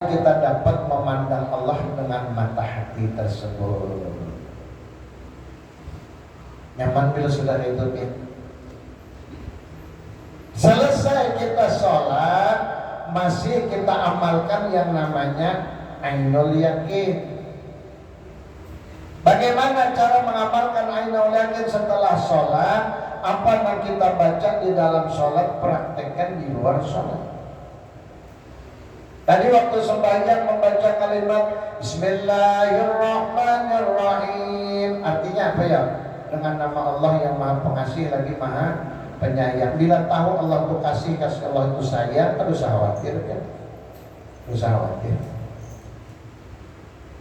kita dapat memandang Allah dengan mata hati tersebut. Nyaman bila sudah itu ya. Selesai kita sholat, masih kita amalkan yang namanya ainul yakin. Bagaimana cara mengamalkan ainul yakin setelah sholat? Apa yang kita baca di dalam sholat, praktekkan di luar sholat. Tadi waktu sembahyang membaca kalimat Bismillahirrahmanirrahim. Artinya apa ya? Dengan nama Allah yang maha pengasih lagi maha penyayang. Bila tahu Allah itu kasih Allah itu sayang, tak usah khawatir kan? Tak usah khawatir.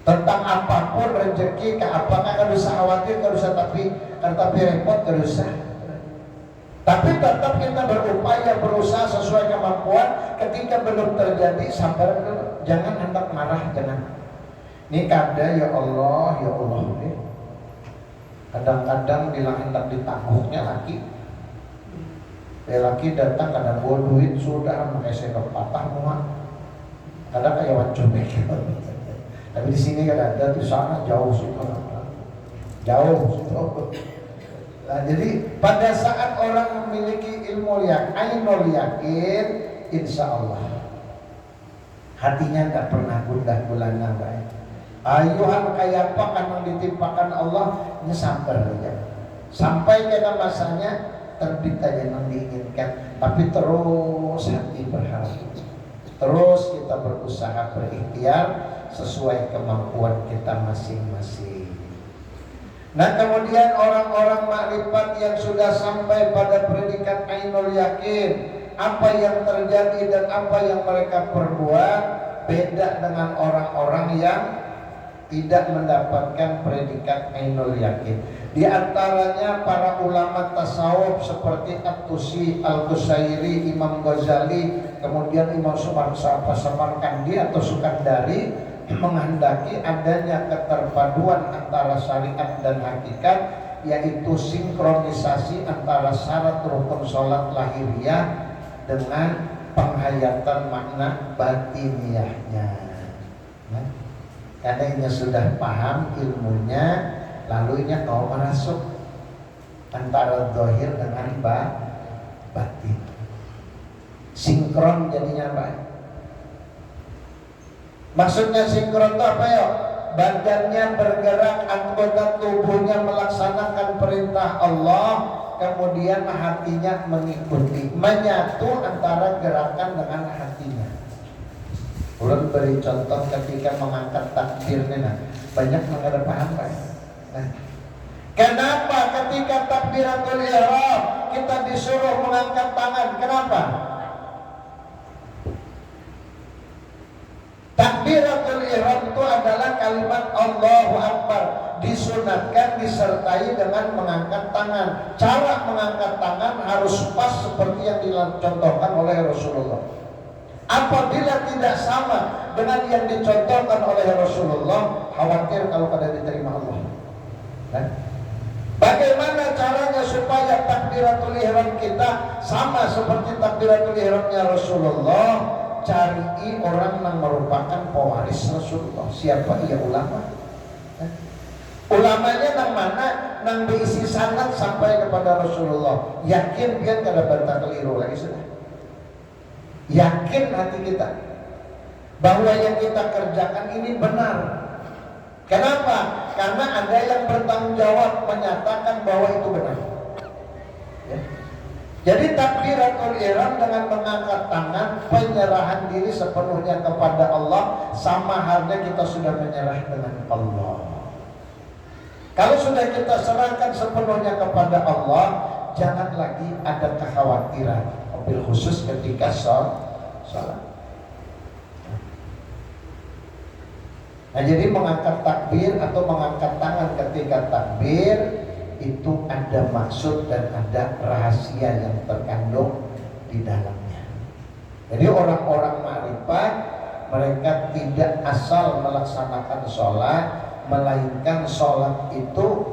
Tentang apapun rezeki ke apa kan usah khawatir, tak usah tapi repot, tak usah. Tapi tetap kita berupaya berusaha sesuai kemampuan. Ketika belum terjadi sabar dulu, jangan hendak marah, jangan. Ini kada ya Allah. Kadang-kadang bilang hendak ditangguhnya laki. Laki datang kadang bawa duit sudah pakai sekep patah muat. Kadang kayak wancubek. Tapi di sini kan ada, di sana jauh sih. Nah, jadi pada saat orang memiliki ilmu ainul yakin, insya Allah hatinya tak pernah gundah gulana baik. Ayuhan kayak apa kan yang ditimpakan Allah, ini sabar aja. Sampai kena masanya terbit aja yang diinginkan, tapi terus hati berharap. Terus kita berusaha berikhtiar sesuai kemampuan kita masing-masing. Nah kemudian orang-orang makrifat yang sudah sampai pada predikat ainul yakin, apa yang terjadi dan apa yang mereka perbuat beda dengan orang-orang yang tidak mendapatkan predikat ainul yakin. Di antaranya para ulama tasawuf seperti At-Tusi, Al-Qusairi, Imam Ghazali, kemudian Imam Samarkandi atau Sukandari menghendaki adanya keterpaduan antara syariat dan hakikat, yaitu sinkronisasi antara syarat rukun sholat lahiriah dengan penghayatan makna batiniahnya. Nah, karena ini sudah paham ilmunya, lalu ini kau masuk antara zahir dengan batin, sinkron jadinya baik. Maksudnya sinkron itu apa ya? Badannya bergerak, anggota tubuhnya melaksanakan perintah Allah, kemudian hatinya mengikuti, menyatu antara gerakan dengan hatinya. Ulun beri contoh ketika mengangkat takbir nih, banyak mengenai paham kan? Nah, kenapa ketika takbiratul ihram kita disuruh mengangkat tangan? Kenapa? Takbiratul ihram itu adalah kalimat Allahu Akbar, disunatkan disertai dengan mengangkat tangan. Cara mengangkat tangan harus pas seperti yang dicontohkan oleh Rasulullah. Apabila tidak sama dengan yang dicontohkan oleh Rasulullah, khawatir kalau kada diterima Allah. Nah, bagaimana caranya supaya takbiratul ihram kita sama seperti takbiratul ihramnya Rasulullah? Cari orang yang merupakan pewaris Rasulullah. Siapa? Ia ulama. Ulamanya nang mana? Nang diisi sanad sampai kepada Rasulullah. Yakin biar kada bantah keliru lagi sudah. Yakin hati kita bahwa yang kita kerjakan ini benar. Kenapa? Karena ada yang bertanggung jawab menyatakan bahwa itu benar. Ya. Jadi takbiratul ihram dengan mengangkat tangan, penyerahan diri sepenuhnya kepada Allah, sama halnya kita sudah menyerah dengan Allah. Kalau sudah kita serahkan sepenuhnya kepada Allah, jangan lagi ada kekhawatiran, mobil khusus ketika sholat. Nah jadi mengangkat takbir atau mengangkat tangan ketika takbir itu ada maksud dan ada rahasia yang terkandung di dalamnya. Jadi orang-orang makrifat mereka tidak asal melaksanakan sholat, melainkan sholat itu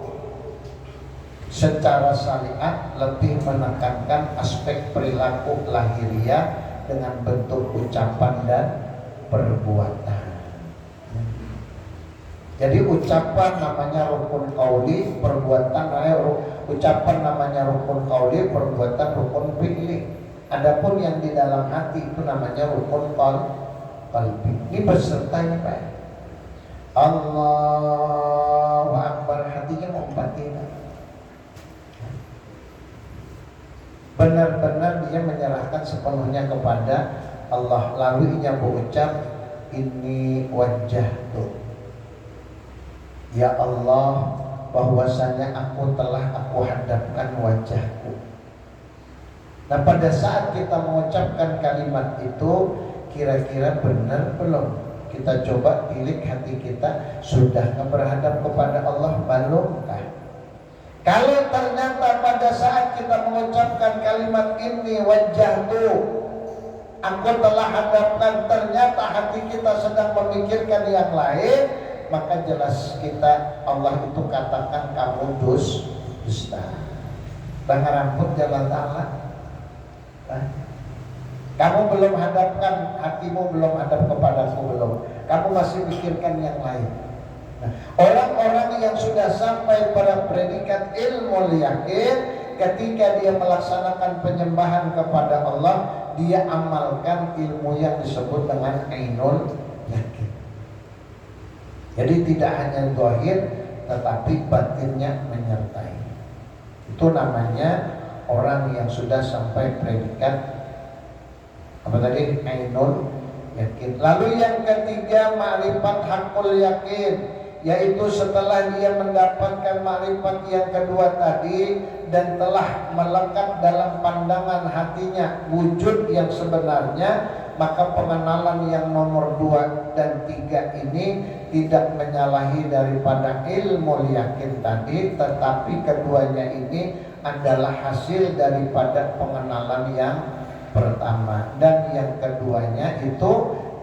secara syariat lebih menekankan aspek perilaku lahiriah dengan bentuk ucapan dan perbuatan. Jadi ucapan namanya rukun qauli, perbuatan ucapan namanya rukun qauli, perbuatan rukun fi'li. Adapun yang di dalam hati itu namanya rukun qalbi. Ini beserta ini Pak. Allahu Akbar, hatinya mau empatikan. Benar-benar dia menyerahkan sepenuhnya kepada Allah. Lalu ia berucap, ini wajjahtu, ya Allah, bahwasanya aku hadapkan wajahku. Nah, pada saat kita mengucapkan kalimat itu, kira-kira benar belum? Kita coba tilik hati kita, sudah berhadap kepada Allah belumkah? Kalau ternyata pada saat kita mengucapkan kalimat ini wajjahtu, aku telah hadapkan, ternyata hati kita sedang memikirkan yang lain, maka jelas kita Allah itu katakan kamu dusta. Bang rambut jalan ta'ala. Kamu belum hadapkan, hatimu belum hadap kepadaku, belum. Kamu masih pikirkan yang lain. Nah, orang-orang yang sudah sampai pada predikat ilmu yakin, ketika dia melaksanakan penyembahan kepada Allah, dia amalkan ilmu yang disebut dengan ainul yakin. Jadi tidak hanya zahir, tetapi batinnya menyertai. Itu namanya orang yang sudah sampai predikat apa tadi? Ainul yakin. Lalu yang ketiga, ma'rifat hakul yakin, yaitu setelah dia mendapatkan ma'rifat yang kedua tadi dan telah melekat dalam pandangan hatinya wujud yang sebenarnya, maka pengenalan yang nomor 2 dan 3 ini tidak menyalahi daripada ilmu yakin tadi, tetapi keduanya ini adalah hasil daripada pengenalan yang pertama, dan yang keduanya itu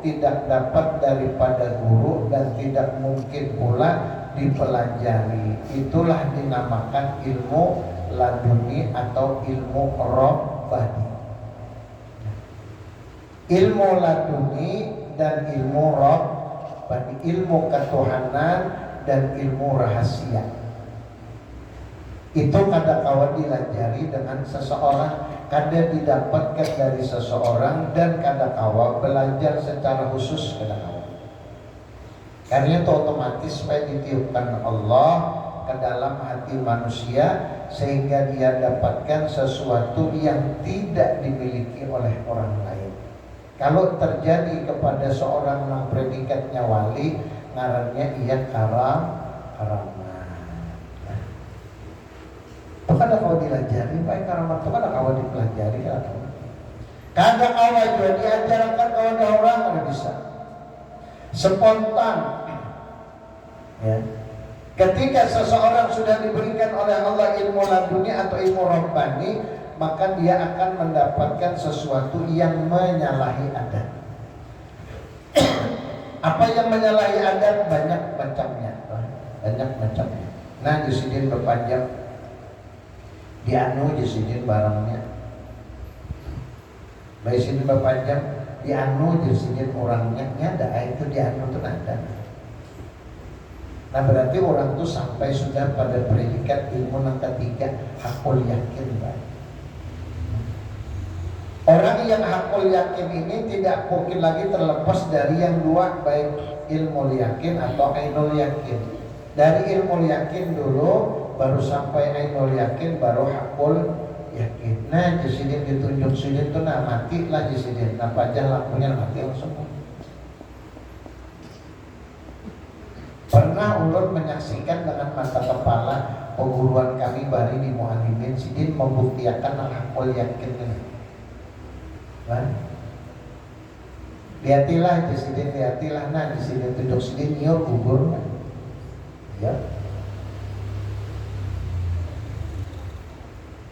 tidak dapat daripada guru dan tidak mungkin pula dipelajari. Itulah dinamakan ilmu laduni atau ilmu rabbani. Ilmu laduni dan ilmu rabbani, ilmu ketuhanan dan ilmu rahasia, itu kadang-kala dilajari dengan seseorang, kadang didapatkan dari seseorang, dan kadang-kala belajar secara khusus kadang-kala. Karena itu otomatis supaya ditiupkan Allah ke dalam hati manusia, sehingga dia dapatkan sesuatu yang tidak dimiliki oleh orang lain. Kalau terjadi kepada seorang yang predikatnya wali, ngarannya ia karamah. Itu kadang kau dilajari, baik karamat itu kadang kau dipelajari atau kadang kau juga diajarkan kepada orang, ada bisa spontan. Ya. Ketika seseorang sudah diberikan oleh Allah ilmu laduni atau ilmu rabbani, maka dia akan mendapatkan sesuatu yang menyalahi adat. Apa yang menyalahi adat? Banyak macamnya. Nah, di sini berpanjang, dianu disidin barangnya, baik sini berpanjang, dianu disidin orangnya, nyada itu dianu itu ada. Nah, berarti orang itu sampai sudah pada predikat ilmu yang ketiga, hakul yakin, Pak. Orang yang hakul yakin ini tidak mungkin lagi terlepas dari yang dua, baik ilmu yakin atau ainul yakin. Dari ilmu yakin dulu, baru sampai ainul yakin, baru hakul yakin. Nah, jisidin ditunjuk sidin itu, nah mati lah jisidin. Nah, pajah lampunya mati langsung. Pernah ulun menyaksikan dengan mata kepala perguruan kami bari di Mu'alimin, sidin membuktikan hakul yakin ini. Lihatilah jisidin, lihatilah. Nah, jisidin tunjuk sidin nyiur gugur. Ya.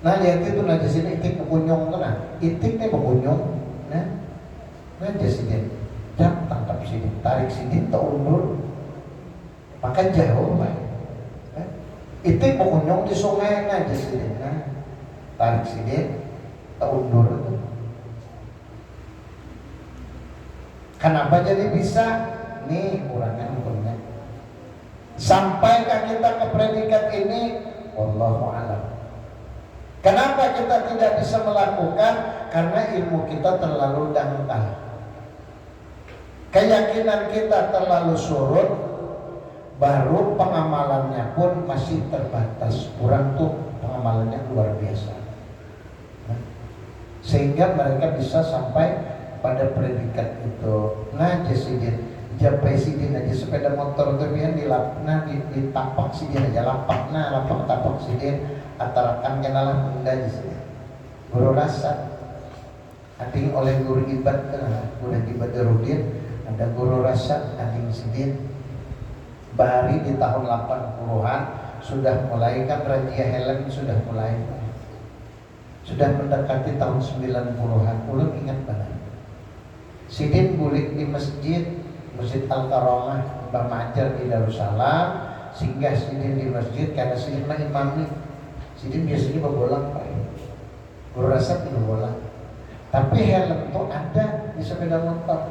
Nah, lihat itu nah di sini itik berkunjung tuh, nah itik nih berkunjung, nah di sini jam tangkap sini, tarik sini, tak undur, maka jauh lah. Itik berkunjung di sungai, nah di sini, nah tarik sini, tak undur. Kenapa jadi bisa? Nih kurangnya ukurnya. Sampaikah kita ke predikat ini? Wallahu a'lam. Kenapa kita tidak bisa melakukan? Karena ilmu kita terlalu dangkal. Keyakinan kita terlalu surut, baru pengamalannya pun masih terbatas. Kurang tuh pengamalannya luar biasa. Sehingga mereka bisa sampai pada predikat itu. Nah, presiden aja sepeda motor itu yang dilapna ditapak sidin aja lapak tapak sidin atarakan kenalan benda jadi guru rasa ading oleh guru ibad udah Ibadarudin ada guru rasa ading sidin bahari di tahun 80-an sudah mulai kan Raja Helen sudah mulai sudah mendekati tahun 90-an. Ulun ingat benar sidin bulik di Masjid Al-Karamah Mbah Majar di Darussalam, singgah sidin di masjid karena sidin mengimami. Sidin biasanya berbolang Pak, guru rasa berbolang. Tapi helm itu ada di sepeda motor.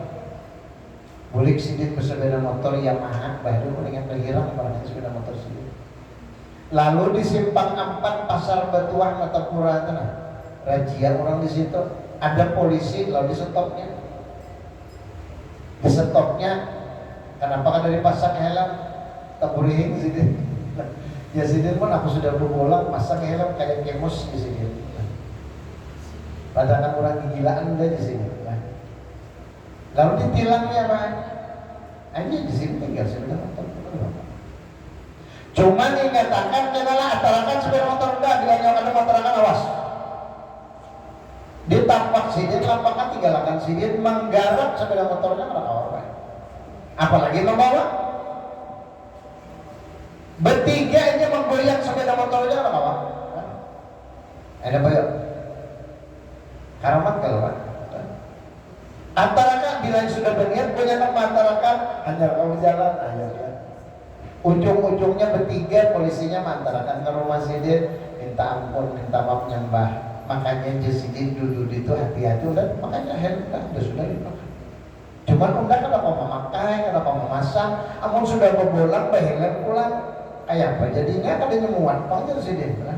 Bulik sidin bersepeda motor Yamaha, baru ingat berhilang pada sepeda motor sidin. Lalu di Simpang 4 Pasar Batuang Matapura itu razia orang di situ, ada polisi lalu di stopnya. Di stopnya, kenapa kan dari pasang helm taburing sidin. Ya sidin pun aku sudah berbolang pasang helm kayak kemos di sini. Padahal orang gilaan udah di sini. Lalu ditilangnya Pak, aja di sini tinggal sepeda motor. Cuma dikatakan kenalah atarakan sepeda motor enggak, bilangnya ada motor akan awas. Ditapak sidin, lapakan tinggalkan sidin, menggarap sepeda motornya pada orang. Apalagi membawa. Bertiga ini menggoyang sepeda motornya pada kawan. Ada apa ya? Karamat kalau Pak. Antarakan bila sudah berniat punya nama antarakan hanya kamu jalan ayo ya. Ujung-ujungnya bertiga polisinya mantarakan ke rumah sidin, minta ampun, minta maaf nyembah. Makanya Sidin dulu itu hati-hati udah, makanya helm udah sudah dipakai. Cuman udah kenapa memakai, kenapa memasang, amun sudah berbolang helm pulang kayak apa jadinya kada nyemuan panggil Sidin lah.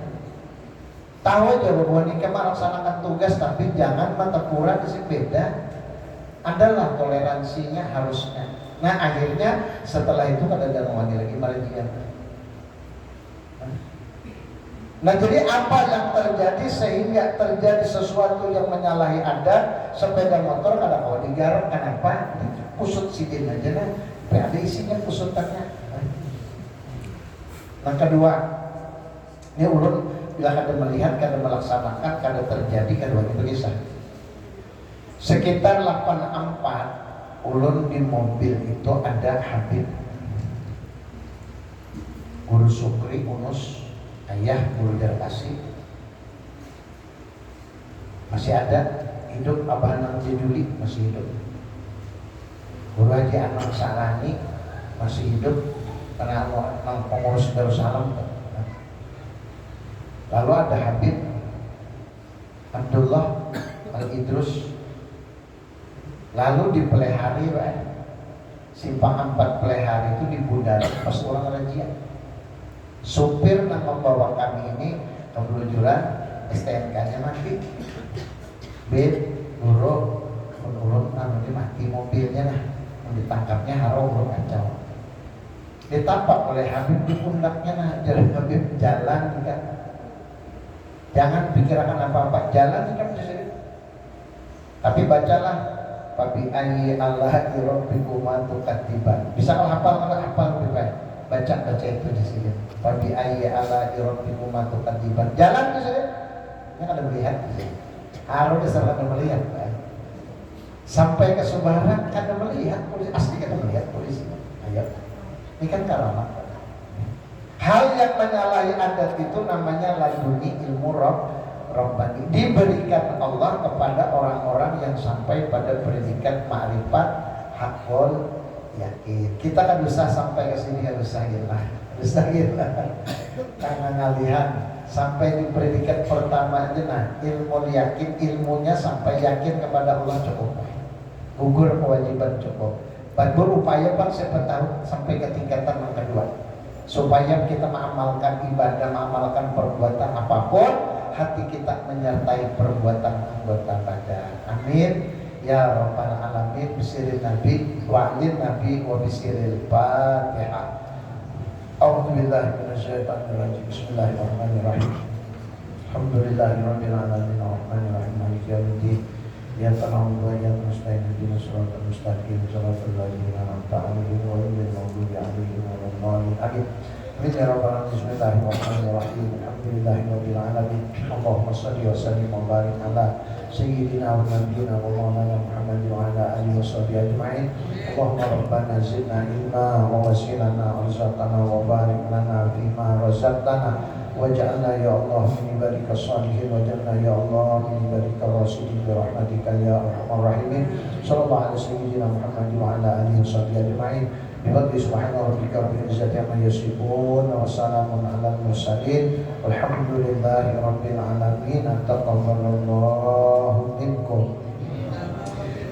Tahu aja bahwa nikah melaksanakan tugas tapi jangan mata kurang isi beda. Adalah toleransinya harusnya. Nah akhirnya setelah itu kada ada wani lagi marajian. Nah jadi apa yang terjadi sehingga terjadi sesuatu yang menyalahi adat sepeda motor kada mau digarap kenapa? Kusut sidin aja nah, ada isinya kusutannya. Nah kedua, ini ulun bila kada melihat, kada melaksanakan, kada terjadi, kada begitu kisah. Sekitar 84 ulun di mobil itu ada Habib Guru Sukri Unus ayah Guru Jarkasi masih ada hidup. Abah Nang Jeduli masih hidup. Guru Haji Anwar Sarani masih hidup karena Nang pengurus Darussalam. Lalu ada Habib Abdullah Al-Idrus. Lalu di Pelehari Pak, Simpang 4 Pelehari itu di Budara pas orang razia. Supir yang membawa kami ini kebelujuran STNK-nya mati. Guru ulun namanya mati mobilnya nah, ditangkapnya harum kacau. Ditapak oleh Habib di pundaknya nah, jadi Habib jalan enggak. Jangan pikirkan apa-apa, jalan kan di sini. Tapi bacalah Fabi ayyi Allahi rabbikuma tukadziban. Bisa kalau hafal lebih baik. Baca itu di sini. Fabi ayyi Allahi rabbikuma tukadziban. Jalan di sini. Ini ada melihat di sini. Harus ada melihat. Sampai ke Subaran kada melihat polisi, asli kada melihat polisi. Ayo. Ini kan karamat. Hal yang menyalahi adat itu namanya laduni ilmu Rabbani, diberikan Allah kepada orang-orang yang sampai pada predikat ma'rifat hakul yakin. Kita kan usah sampai ke sini harus gila. Karena ngalihan sampai di predikat pertama aja nah ilmu yakin, ilmunya sampai yakin kepada Allah cukup. gugur kewajiban cukup. Dan berupaya Pak siapa tahu sampai ke tingkatan yang kedua, supaya kita mengamalkan ibadah, mengamalkan perbuatan apapun, hati kita menyertai perbuatan anggota badan. Amin ya rabbal alamin. Bisiril nabi wa'alin nabi wa bisiril fatihah. A'udzubillahi minasyaitonirrajim. Bismillahirrahmanirrahim. Alhamdulillahirabbil alamin arrahmanirrahim maliki yaumiddin. Iyyaka na'budu wa iyyaka nasta'in ihdinas siratal mustaqim siratal ladzina an'amta 'alaihim ghairil maghdubi 'alaihim waladdallin. Amin. Amin ya rabbal alamin. Bismillahirrahmanirrahim. Alhamdulillahirabbil alamin. Allahumma shalli wa sallim wa barik ala sayyidina wa nabiyyina wa maulana Muhammad wa ala alihi wa sahbihi ajma'in. Allahumma rabbana zidna ilma wa wasilana arzaqana wa barik lana fima razaqtana waj'alna ya Allah min ibadika shalihin waj'alna ya Allah min ibadika rasyidin bi rahmatika ya arhamar rahimin. Sallallahu alaihi sayyidina Muhammad wa ala alihi wa sahbihi ajma'in. Bihamdi subhana rabbika rabbil izzati amma yasifun wa salamun alal mursalin walhamdulillahi rabbil alamin. Taqabbalallahu minkum.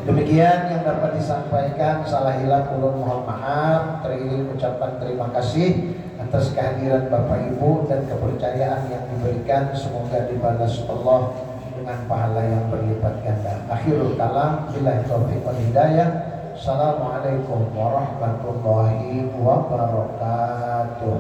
Demikian yang dapat disampaikan, salah hilang ulun mohon maaf, teriring ucapan terima kasih atas kehadiran Bapak Ibu dan kepercayaan yang diberikan, semoga dibalas Allah dengan pahala yang berlipat ganda. Akhirul kalam, billahi taufiq wal hidayah. Assalamualaikum warahmatullahi wabarakatuh.